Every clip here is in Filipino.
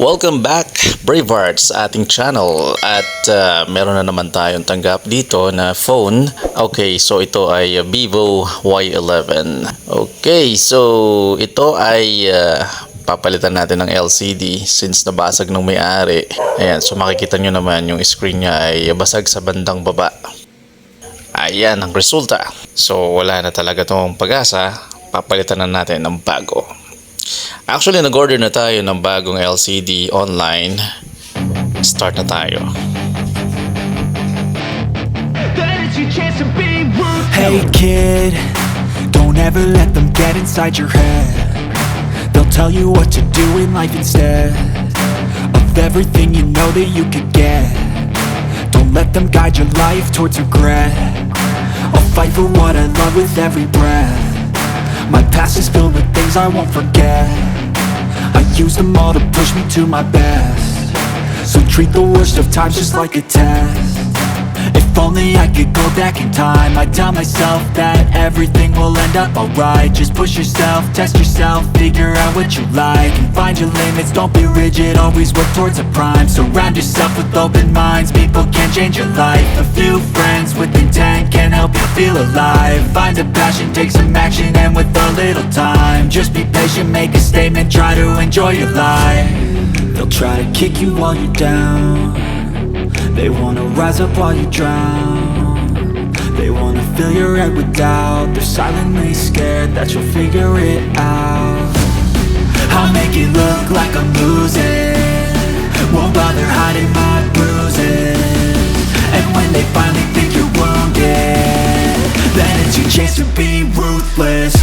Welcome back, Bravehearts, sa ating channel. At meron na naman tayong tanggap dito na phone. Okay, so ito ay Vivo Y11. Okay, so ito ay papalitan natin ng LCD since nabasag ng may-ari. Ayan, so makikita nyo naman yung screen niya ay basag sa bandang baba. Ayan ang resulta. So wala na talaga tong pag-asa. Papalitan na natin ng bago. Actually, nag-order na tayo ng bagong LCD online. Start na tayo. Hey kid, don't ever let them get inside your head. They'll tell you what to do in life instead of everything you know that you could get. Don't let them guide your life towards regret. I'll fight for what I love with every breath. My past is filled with things I won't forget. I use them all to push me to my best. So treat the worst of times just like a test. If only I could go back in time, I'd tell myself that everything will end up alright. Just push yourself, test yourself, figure out what you like, and find your limits, don't be rigid, always work towards a prime. Surround yourself with open minds, people can change your life. A few friends with intent can help you feel alive. Find a passion, take some action, and with a little time, just be patient, make a statement, try to enjoy your life. They'll try to kick you while you're down. They wanna rise up while you drown. They wanna fill your head with doubt. They're silently scared that you'll figure it out. I'll make it look like I'm losing, won't bother hiding my bruises. And when they finally think you're wounded, then it's your chance to be ruthless.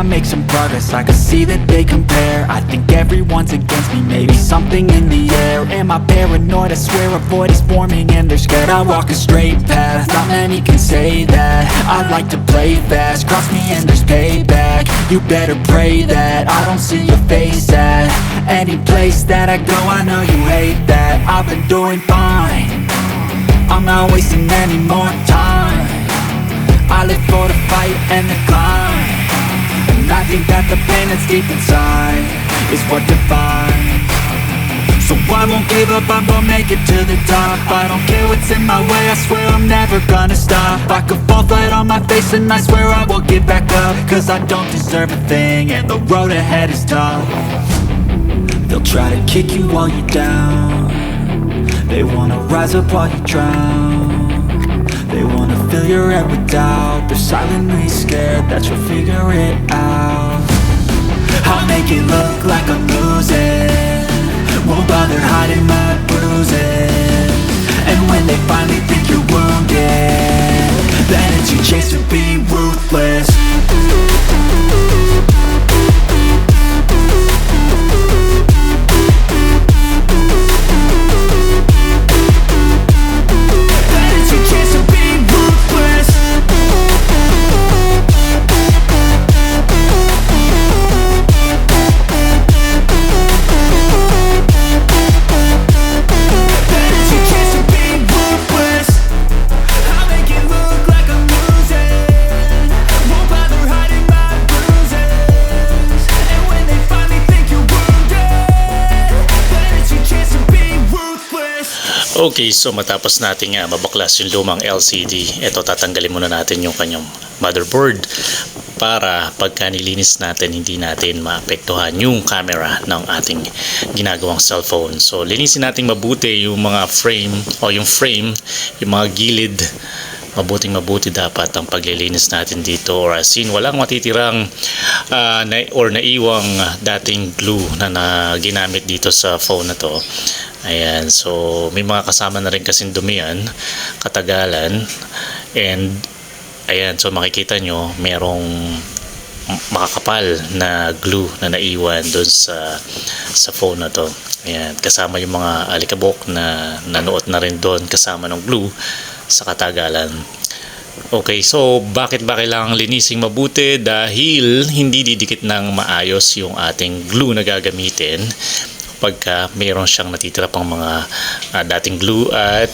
Make some progress, I can see that they compare. I think everyone's against me, maybe something in the air. Am I paranoid? I swear a void is forming and they're scared. I walk a straight path, not many can say that. I like to play fast, cross me and there's payback. You better pray that I don't see your face at any place that I go. I know you hate that. I've been doing fine, I'm not wasting any more time. I live for the fight and the climb. I think that the pain that's deep inside is what defines. So I won't give up, I'm gonna make it to the top. I don't care what's in my way, I swear I'm never gonna stop. I could fall flat on my face and I swear I will get back up, cause I don't deserve a thing and the road ahead is tough. They'll try to kick you while you're down. They wanna rise up while you drown. They wanna fill your head with doubt. They're silently scared that you'll figure it out. I'll make it look like I'm losing, won't bother hiding my bruises. And when they finally think you're wounded, then it's your chance to be ruthless. Okay, so matapos natin mabaklas yung lumang LCD, ito tatanggalin muna natin yung kanyang motherboard para pagka nilinis natin hindi natin maapektuhan yung camera ng ating ginagawang cellphone. So linisin natin mabuti yung mga frame o yung frame, yung mga gilid. Mabuti dapat ang paglilinis natin dito, or as in walang matitirang naiwang dating glue na ginamit dito sa phone na to. Ayan, so may mga kasama na rin kasing dumihan, katagalan, and ayan, so makikita nyo merong makakapal na glue na naiwan doon sa phone na to. Ayan, kasama yung mga alikabok na nanuot na rin doon kasama ng glue sa katagalan. Okay, so bakit ba kailangang linising mabuti? Dahil hindi didikit ng maayos yung ating glue na gagamitin pagka mayroon siyang natitira pang mga dating glue at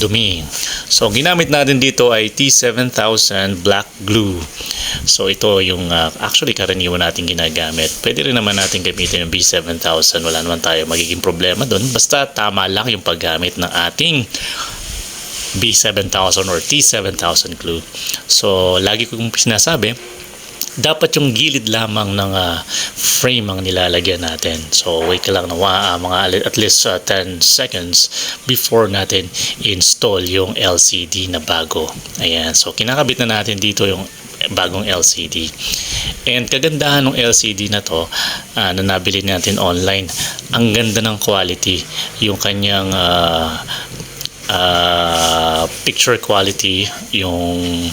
dumi. So ginamit natin dito ay T7000 black glue. So ito yung actually karaniwan natin ginagamit. Pwede rin naman natin gamitin yung B7000. Wala naman tayo magiging problema doon. Basta tama lang yung paggamit ng ating B7000 or T7000 glue. So lagi kong sinasabi, dapat yung gilid lamang ng frame ang nilalagyan natin. So wait ka lang na mga at least 10 seconds before natin install yung LCD na bago. Ayan, so kinakabit na natin dito yung bagong LCD. And kagandahan ng LCD na to na nabili natin online, ang ganda ng quality. Yung kanyang picture quality, yung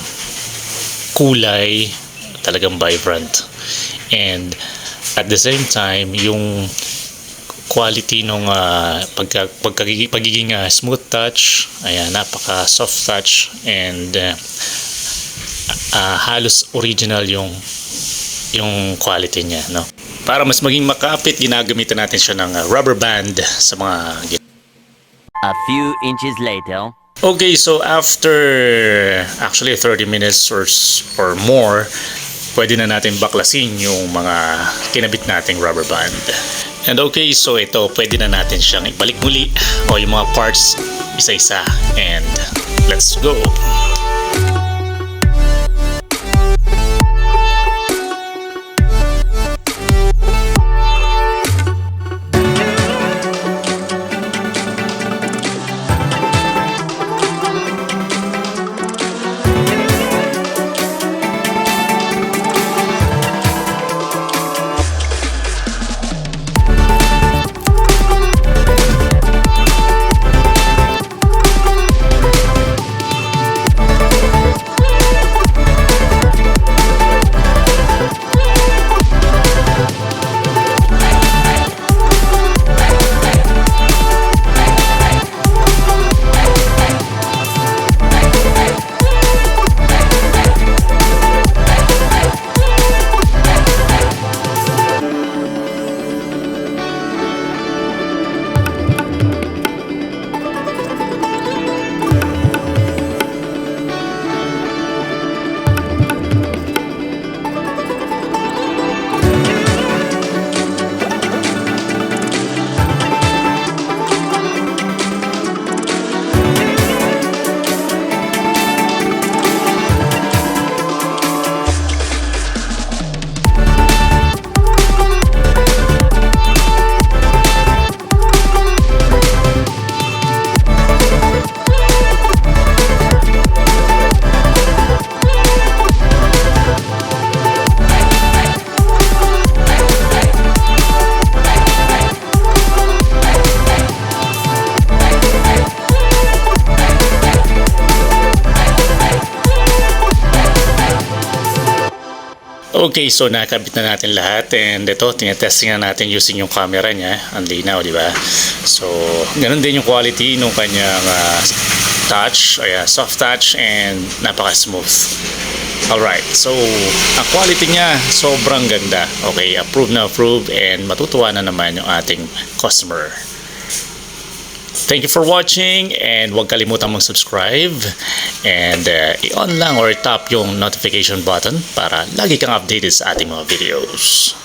kulay talagang vibrant, and at the same time yung quality ng pagiging smooth touch, ayan, napaka soft touch, and halos original yung quality niya, no? Para mas maging makapit, ginagamitan natin siya ng rubber band sa mga. A few inches later. Okay, so after actually 30 minutes or more, pwede na natin baklasin yung mga kinabit nating rubber band. And okay, so ito, pwede na natin siyang ibalik muli o yung mga parts isa-isa, and let's go. Okay, so nakabit na natin lahat, and ito, tinetesting na natin using yung camera niya. Ang linaw, di ba? So, ganun din yung quality ng kanyang touch, soft touch, and napaka-smooth. Alright, so, ang quality niya, sobrang ganda. Okay, approved na approved, and matutuwa na naman yung ating customer. Thank you for watching, and huwag kalimutan mag-subscribe, and i-on lang or tap yung notification button para lagi kang updated sa ating mga videos.